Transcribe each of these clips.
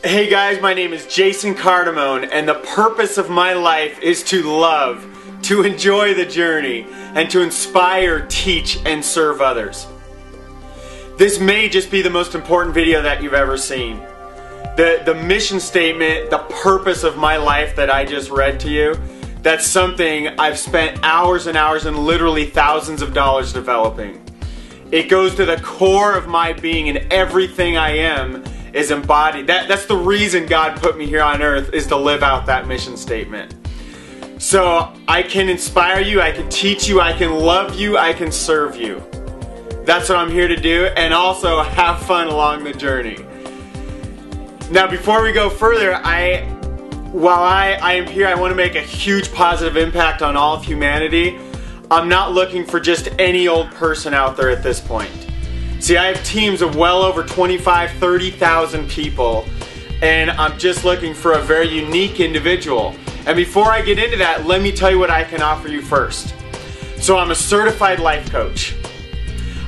Hey guys, my name is Jason Cardamone, and the purpose of my life is to love, to enjoy the journey, and to inspire, teach, and serve others. This may just be the most important video that you've ever seen. The mission statement, the purpose of my life that I just read to you, that's something I've spent hours and hours and literally thousands of dollars developing. It goes to the core of my being, and everything I am is embodied. That's the reason God put me here on earth, is to live out that mission statement. So I can inspire you, I can teach you, I can love you, I can serve you. That's what I'm here to do, and also have fun along the journey. Now before we go further, while I am here, I want to make a huge positive impact on all of humanity. I'm not looking for just any old person out there at this point. See, I have teams of well over 25,000, 30,000 people, and I'm just looking for a very unique individual. And before I get into that, let me tell you what I can offer you first. So I'm a certified life coach.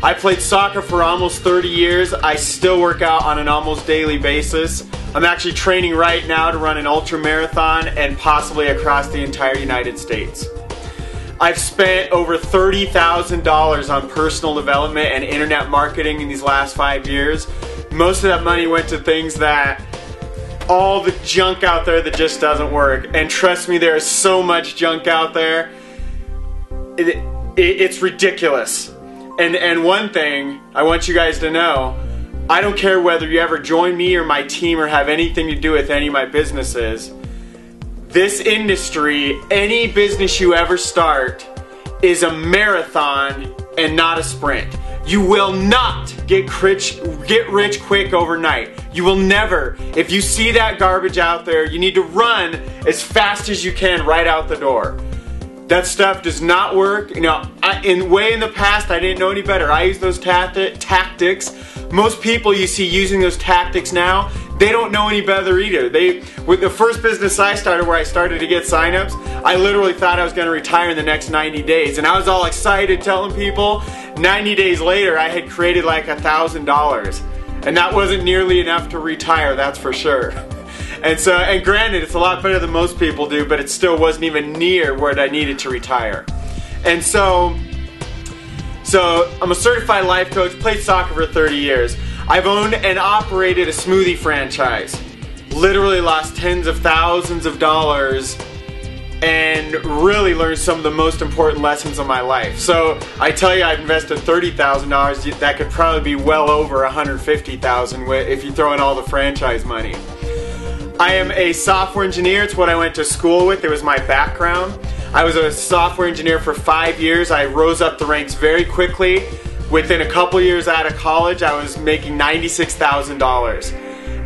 I played soccer for almost 30 years. I still work out on an almost daily basis. I'm actually training right now to run an ultra marathon and possibly across the entire United States. I've spent over $30,000 on personal development and internet marketing in these last 5 years. Most of that money went to things that, all the junk out there that just doesn't work. And trust me, there is so much junk out there. It's ridiculous. And one thing I want you guys to know, I don't care whether you ever join me or my team or have anything to do with any of my businesses. This industry, any business you ever start, is a marathon and not a sprint. You will not get rich quick overnight. You will never. If you see that garbage out there, you need to run as fast as you can right out the door. That stuff does not work. You know, in the past, I didn't know any better. I used those tactics. Most people you see using those tactics now, they don't know any better either. With the first business I started, where I started to get signups, I literally thought I was going to retire in the next 90 days. And I was all excited telling people. 90 days later, I had created like $1,000. And that wasn't nearly enough to retire, that's for sure. And granted, it's a lot better than most people do, but it still wasn't even near where I needed to retire. And so I'm a certified life coach, played soccer for 30 years. I've owned and operated a smoothie franchise. Literally lost tens of thousands of dollars and really learned some of the most important lessons of my life. So I tell you, I've invested $30,000. That could probably be well over $150,000 if you throw in all the franchise money. I am a software engineer. It's what I went to school with. It was my background. I was a software engineer for 5 years. I rose up the ranks very quickly. Within a couple years out of college, I was making $96,000.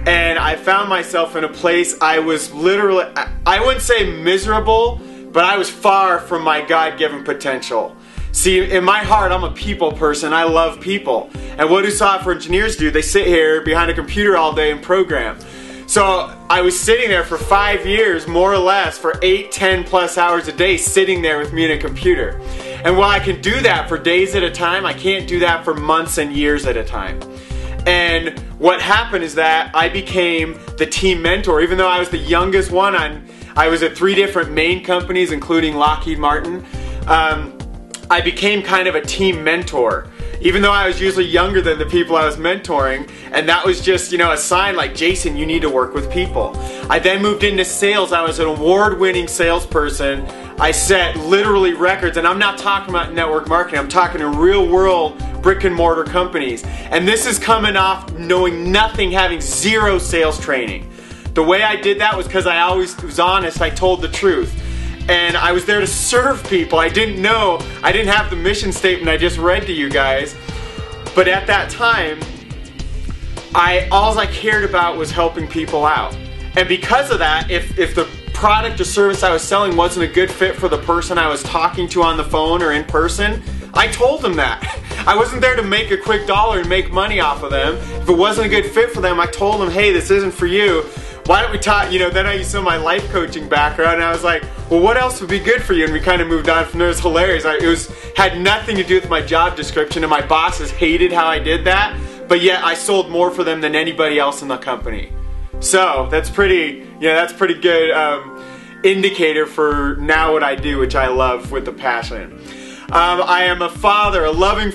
And I found myself in a place I was literally, I wouldn't say miserable, but I was far from my God-given potential. See, in my heart, I'm a people person. I love people. And what do software engineers do? They sit here behind a computer all day and program. So I was sitting there for 5 years, more or less, for 8, 10 plus hours a day, sitting there with me in a computer. And while I can do that for days at a time, I can't do that for months and years at a time. And what happened is that I became the team mentor. Even though I was the youngest one, I was at 3 different main companies, including Lockheed Martin. I became kind of a team mentor. Even though I was usually younger than the people I was mentoring, and that was just, you know, a sign like, Jason, you need to work with people. I then moved into sales. I was an award-winning salesperson. I set literally records, and I'm not talking about network marketing. I'm talking to real-world brick-and-mortar companies. And this is coming off knowing nothing, having zero sales training. The way I did that was because I always was honest. I told the truth. And I was there to serve people. I didn't have the mission statement I just read to you guys. But at that time, all I cared about was helping people out. And because of that, if the product or service I was selling wasn't a good fit for the person I was talking to on the phone or in person, I told them that. I wasn't there to make a quick dollar and make money off of them. If it wasn't a good fit for them, I told them, hey, this isn't for you. Why don't we talk, you know, then I used some of my life coaching background, and I was like, well, what else would be good for you? And we kind of moved on from there. It was hilarious. Had nothing to do with my job description, and my bosses hated how I did that, but yet I sold more for them than anybody else in the company. So that's pretty, that's pretty good indicator for now what I do, which I love with a passion. I am a father, a loving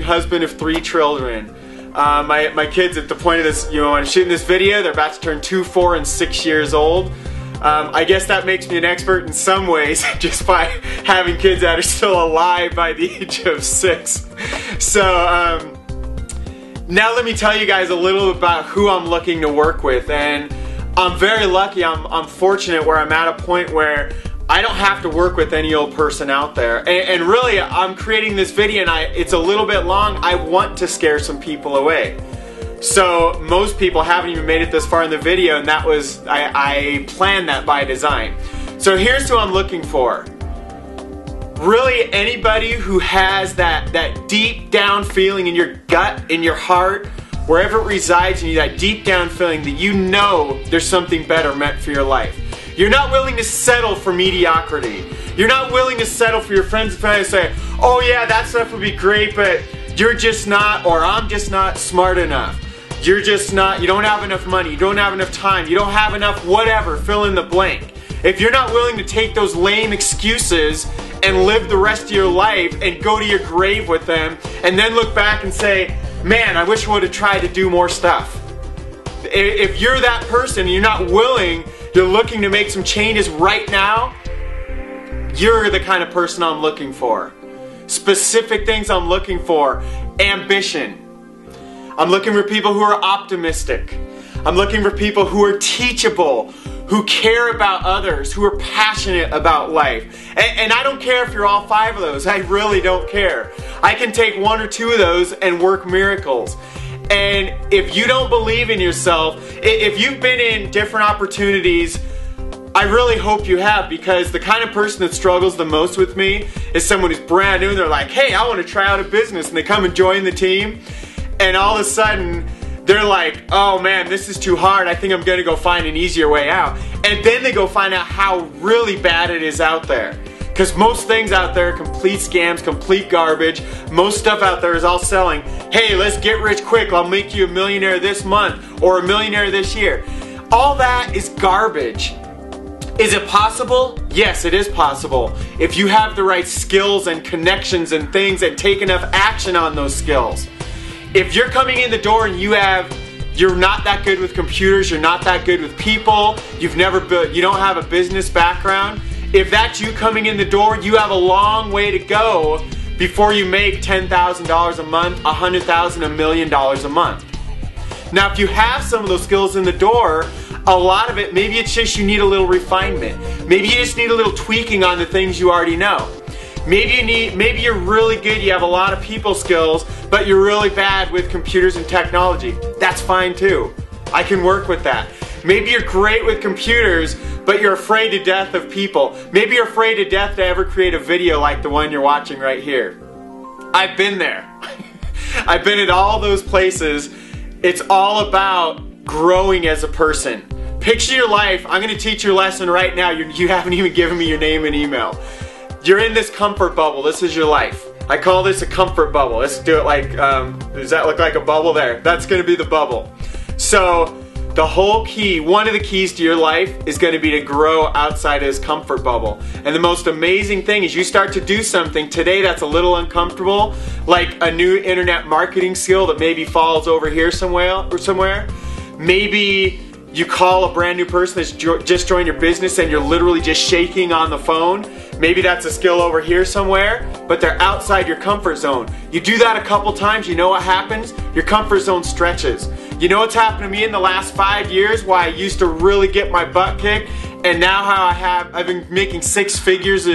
husband of 3 children. My kids at the point of this, when I'm shooting this video, they're about to turn 2, 4, and 6 years old. I guess that makes me an expert in some ways just by having kids that are still alive by the age of 6. So now let me tell you guys a little about who I'm looking to work with. And I'm very lucky, I'm fortunate where I'm at a point where I don't have to work with any old person out there. And really, I'm creating this video and it's a little bit long. I want to scare some people away. So most people haven't even made it this far in the video, and that was, I planned that by design. So here's who I'm looking for. Really anybody who has that deep down feeling in your gut, in your heart, wherever it resides in you, that deep down feeling that you know there's something better meant for your life. You're not willing to settle for mediocrity. You're not willing to settle for your friends and family to say, oh yeah, that stuff would be great, but you're just not, or I'm just not smart enough. You're just not, you don't have enough money, you don't have enough time, you don't have enough whatever, fill in the blank. If you're not willing to take those lame excuses and live the rest of your life and go to your grave with them and then look back and say, man, I wish I would have tried to do more stuff. If you're that person and you're not willing, you're looking to make some changes right now, you're the kind of person I'm looking for. Specific things I'm looking for. Ambition. I'm looking for people who are optimistic. I'm looking for people who are teachable, who care about others, who are passionate about life. And I don't care if you're all 5 of those. I really don't care. I can take 1 or 2 of those and work miracles. And if you don't believe in yourself, if you've been in different opportunities, I really hope you have, because the kind of person that struggles the most with me is someone who's brand new and they're like, hey, I want to try out a business, and they come and join the team, and all of a sudden they're like, oh man, this is too hard, I think I'm going to go find an easier way out. And then they go find out how really bad it is out there. Because most things out there are complete scams, complete garbage. Most stuff out there is all selling, hey, let's get rich quick, I'll make you a millionaire this month or a millionaire this year. All that is garbage. Is it possible? Yes, it is possible. If you have the right skills and connections and things and take enough action on those skills. If you're coming in the door and you're not that good with computers, you're not that good with people, you don't have a business background, if that's you coming in the door, you have a long way to go before you make $10,000 a month, $100,000, $1 million a month. Now, if you have some of those skills in the door, a lot of it, maybe it's just you need a little refinement. Maybe you just need a little tweaking on the things you already know. Maybe you're really good, you have a lot of people skills, but you're really bad with computers and technology. That's fine too. I can work with that. Maybe you're great with computers, but you're afraid to death of people. Maybe you're afraid to death to ever create a video like the one you're watching right here. I've been there. I've been at all those places. It's all about growing as a person. Picture your life. I'm going to teach your lesson right now. You haven't even given me your name and email. You're in this comfort bubble. This is your life. I call this a comfort bubble. Let's do it like, does that look like a bubble there? That's going to be the bubble. So the whole key, one of the keys to your life is going to be to grow outside of this comfort bubble. And the most amazing thing is you start to do something today that's a little uncomfortable, like a new internet marketing skill that maybe falls over here somewhere. Maybe you call a brand new person that's just joined your business and you're literally just shaking on the phone. Maybe that's a skill over here somewhere, but they're outside your comfort zone. You do that a couple times, you know what happens? Your comfort zone stretches. You know what's happened to me in the last 5 years, why I used to really get my butt kicked, and now how I've been making six figures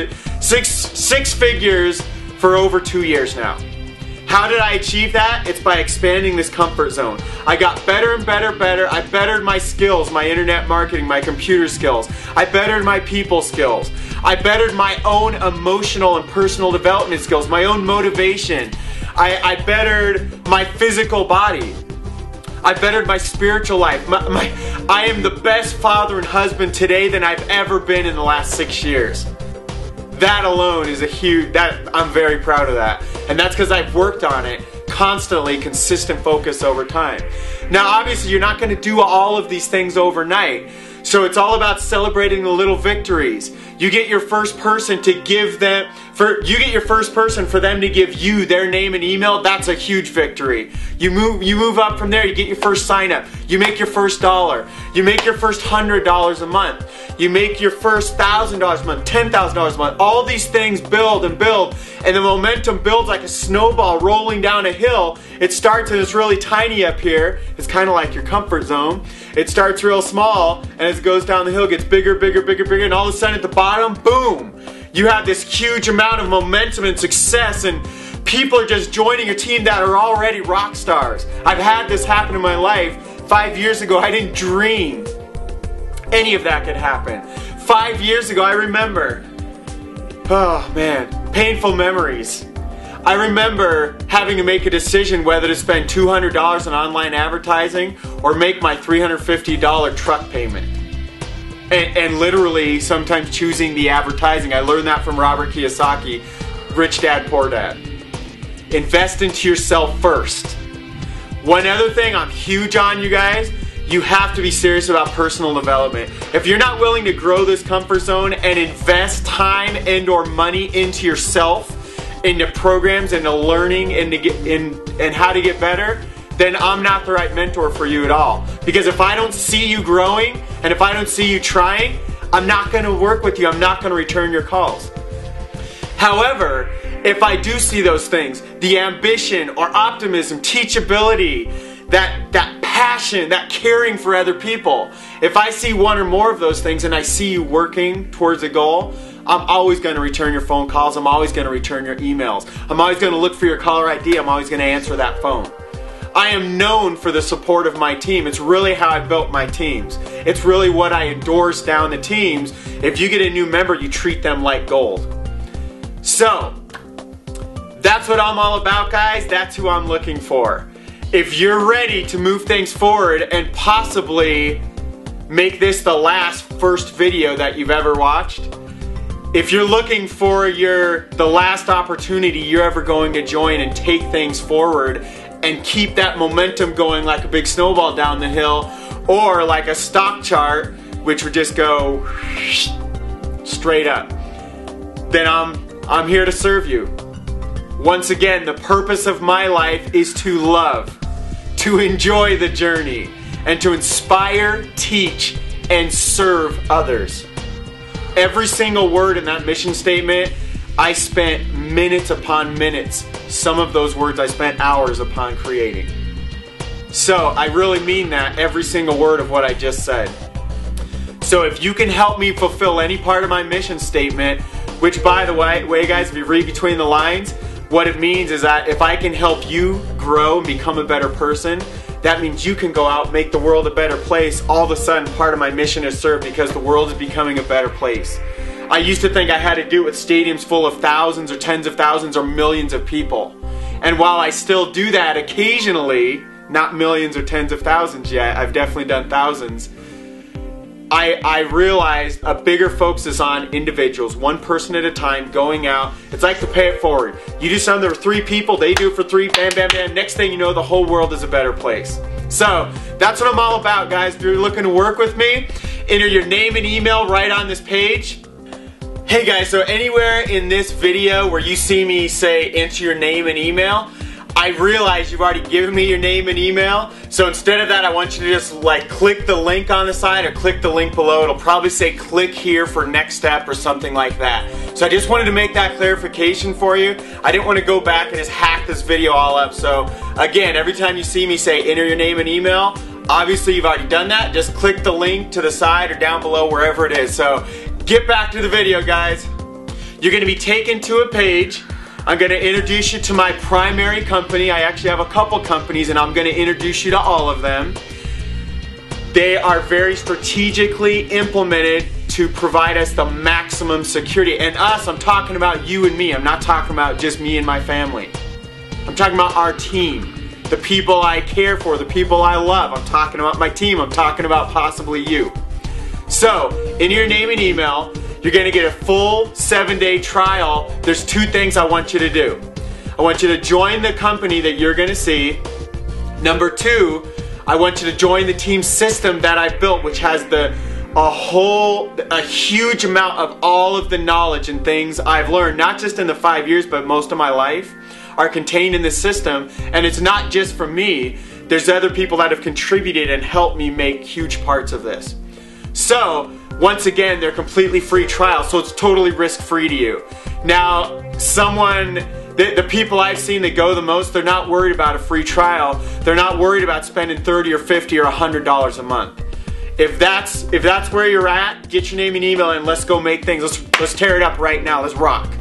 for over 2 years now. How did I achieve that? It's by expanding this comfort zone. I got better and better. I bettered my skills, my internet marketing, my computer skills. I bettered my people skills. I bettered my own emotional and personal development skills, my own motivation. I bettered my physical body. I bettered my spiritual life. I am the best father and husband today than I've ever been in the last 6 years. That alone is I'm very proud of that. And that's because I've worked on it constantly, consistent focus over time. Now obviously you're not going to do all of these things overnight. So it's all about celebrating the little victories. You get your first person to give them, you get your first person for them to give you their name and email. That's a huge victory. You move up from there. You get your first sign up. You make your first $1. You make your first $100 a month. You make your first $1,000 a month, $10,000 a month. All these things build and build, and the momentum builds like a snowball rolling down a hill. It starts and it's really tiny up here. It's kind of like your comfort zone. It starts real small, and as it goes down the hill, it gets bigger, bigger, bigger, bigger, and all of a sudden at the bottom, boom! You have this huge amount of momentum and success, and people are just joining your team that are already rock stars. I've had this happen in my life. 5 years ago, I didn't dream any of that could happen. 5 years ago, I remember, oh man, painful memories. I remember having to make a decision whether to spend $200 on online advertising or make my $350 truck payment. And literally sometimes choosing the advertising. I learned that from Robert Kiyosaki, Rich Dad, Poor Dad. Invest into yourself first. One other thing I'm huge on, you guys, you have to be serious about personal development. If you're not willing to grow this comfort zone and invest time and or money into yourself, into programs, into learning, and how to get better, then I'm not the right mentor for you at all. Because if I don't see you growing, and if I don't see you trying, I'm not going to work with you. I'm not going to return your calls. However, if I do see those things, the ambition or optimism, teachability, that passion, that caring for other people, if I see one or more of those things and I see you working towards a goal, I'm always going to return your phone calls. I'm always going to return your emails. I'm always going to look for your caller ID. I'm always going to answer that phone. I am known for the support of my team. It's really how I built my teams. It's really what I endorse down the teams. If you get a new member, you treat them like gold. So, that's what I'm all about, guys. That's who I'm looking for. If you're ready to move things forward and possibly make this the first video that you've ever watched, if you're looking for the last opportunity you're ever going to join and take things forward and keep that momentum going like a big snowball down the hill, or like a stock chart which would just go straight up, then I'm here to serve you. Once again, the purpose of my life is to love, to enjoy the journey, and to inspire, teach, and serve others. Every single word in that mission statement, I spent minutes upon minutes. Some of those words I spent hours upon creating. So I really mean that, every single word of what I just said. So if you can help me fulfill any part of my mission statement, which by the way guys, if you read between the lines, what it means is that if I can help you grow and become a better person, that means you can go out, make the world a better place. All of a sudden, part of my mission is served because the world is becoming a better place. I used to think I had to do it with stadiums full of thousands or tens of thousands or millions of people. And while I still do that occasionally, not millions or tens of thousands yet, I've definitely done thousands, I realized a bigger focus is on individuals, one person at a time, going out. It's like to pay it forward. You do something for 3 people, they do it for 3, bam, bam, bam. Next thing you know, the whole world is a better place. So, that's what I'm all about, guys. If you're looking to work with me, enter your name and email right on this page. Hey guys, so anywhere in this video where you see me say enter your name and email, I realize you've already given me your name and email, so instead of that I want you to just click the link on the side or click the link below. It'll probably say click here for next step or something like that. So I just wanted to make that clarification for you. I didn't want to go back and just hack this video all up. So again, every time you see me say enter your name and email, obviously you've already done that. Just click the link to the side or down below, wherever it is. So get back to the video, guys. You're going to be taken to a page. I'm going to introduce you to my primary company. I actually have a couple companies and I'm going to introduce you to all of them. They are very strategically implemented to provide us the maximum security. And us, I'm talking about you and me. I'm not talking about just me and my family. I'm talking about our team, the people I care for, the people I love. I'm talking about my team. I'm talking about possibly you. So, in your name and email, you're going to get a full 7-day trial. There's 2 things I want you to do. I want you to join the company that you're going to see. Number 2, I want you to join the team system that I've built, which has a huge amount of all of the knowledge and things I've learned, not just in the 5 years, but most of my life, are contained in this system. And it's not just from me. There's other people that have contributed and helped me make huge parts of this. So, once again, they're completely free trials, so it's totally risk-free to you. Now, the people I've seen that go the most, they're not worried about a free trial. They're not worried about spending $30 or $50 or $100 a month. If that's where you're at, get your name and email and let's go make things. Let's tear it up right now. Let's rock.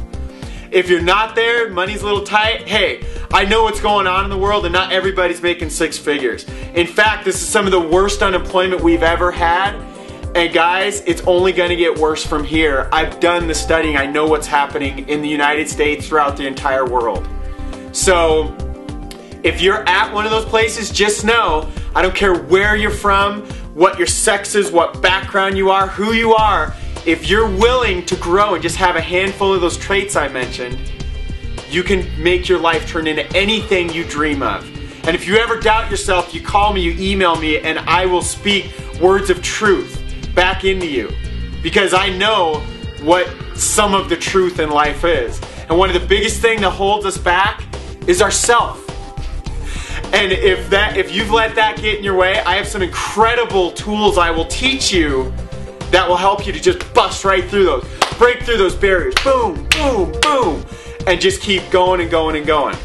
If you're not there, money's a little tight, hey, I know what's going on in the world and not everybody's making 6 figures. In fact, this is some of the worst unemployment we've ever had. And guys, it's only going to get worse from here. I've done the studying. I know what's happening in the United States, throughout the entire world. So, if you're at one of those places, just know, I don't care where you're from, what your sex is, what background you are, who you are, if you're willing to grow and just have a handful of those traits I mentioned, you can make your life turn into anything you dream of. And if you ever doubt yourself, you call me, you email me, and I will speak words of truth back into you, because I know what some of the truth in life is. And one of the biggest things that holds us back is ourself. And if you've let that get in your way, I have some incredible tools I will teach you that will help you to just bust right through those, break through those barriers, boom, boom, boom, and just keep going and going and going.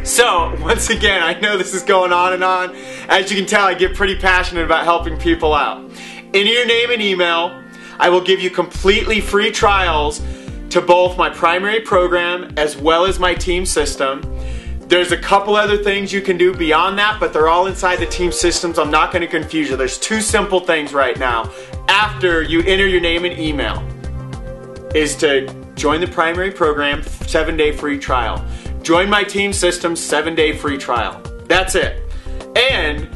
So, once again, I know this is going on and on. As you can tell, I get pretty passionate about helping people out. Enter your name and email. I will give you completely free trials to both my primary program as well as my team system. There's a couple other things you can do beyond that, but they're all inside the team systems. I'm not going to confuse you. There's 2 simple things right now after you enter your name and email is to join the primary program, 7-day free trial. Join my team system, 7-day free trial. That's it. And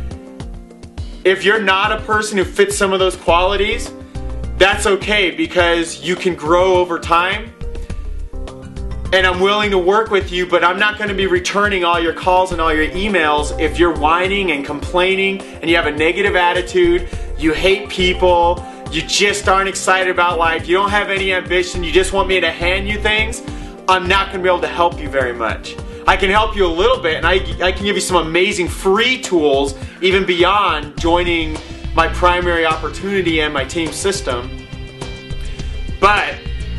if you're not a person who fits some of those qualities, that's okay, because you can grow over time. And I'm willing to work with you, but I'm not going to be returning all your calls and all your emails if you're whining and complaining and you have a negative attitude, you hate people, you just aren't excited about life, you don't have any ambition, you just want me to hand you things. I'm not going to be able to help you very much. I can help you a little bit, and I can give you some amazing free tools even beyond joining my primary opportunity and my team system. But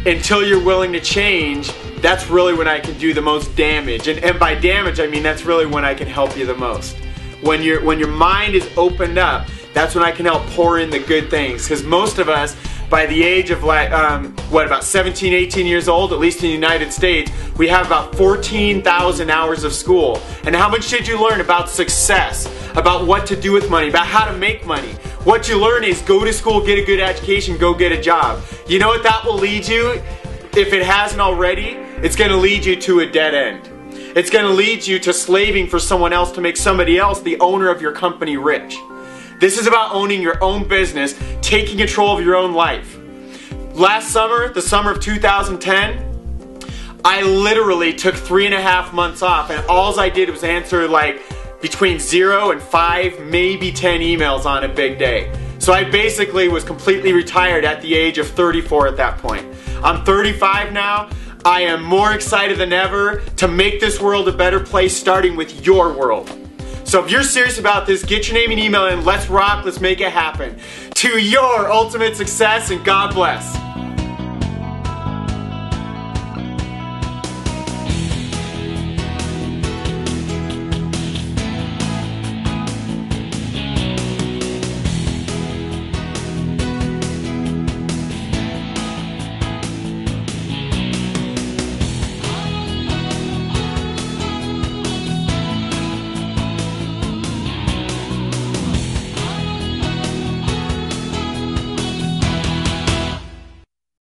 until you're willing to change, that's really when I can do the most damage. And by damage, I mean that's really when I can help you the most. When your mind is opened up, that's when I can help pour in the good things. Because most of us, by the age of about 17, 18 years old, at least in the United States, we have about 14,000 hours of school. And how much did you learn about success, about what to do with money, about how to make money? What you learn is go to school, get a good education, go get a job. You know what that will lead you? If it hasn't already, it's going to lead you to a dead end. It's going to lead you to slaving for someone else to make somebody else, the owner of your company, rich. This is about owning your own business, taking control of your own life. Last summer, the summer of 2010, I literally took 3.5 months off, and all I did was answer like between 0 and 5, maybe 10 emails on a big day. So I basically was completely retired at the age of 34 at that point. I'm 35 now. I am more excited than ever to make this world a better place, starting with your world. So if you're serious about this, get your name and email in. Let's rock, let's make it happen. To your ultimate success, and God bless.